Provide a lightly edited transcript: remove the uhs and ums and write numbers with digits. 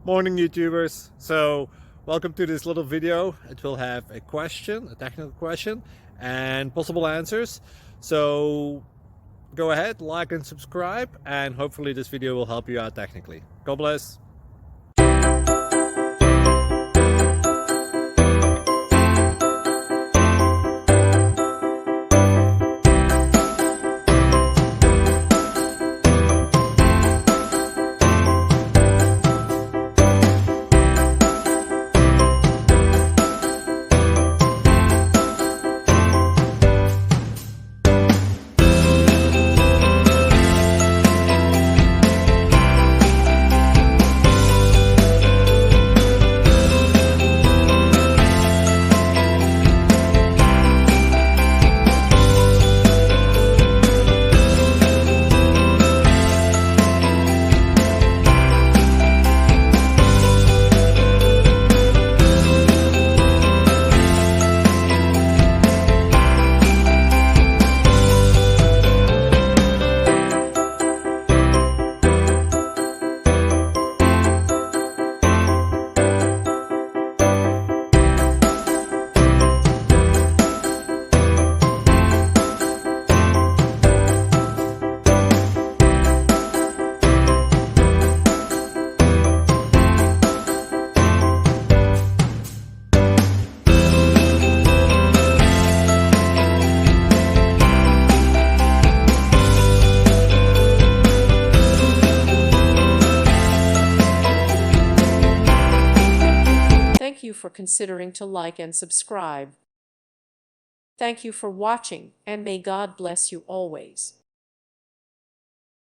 Morning YouTubers. So welcome to this little video. It will have a question, a technical question, and possible answers. So go ahead, like and subscribe, and hopefully this video will help you out technically. God bless. Thank you for considering to like and subscribe. Thank you for watching, and may God bless you always.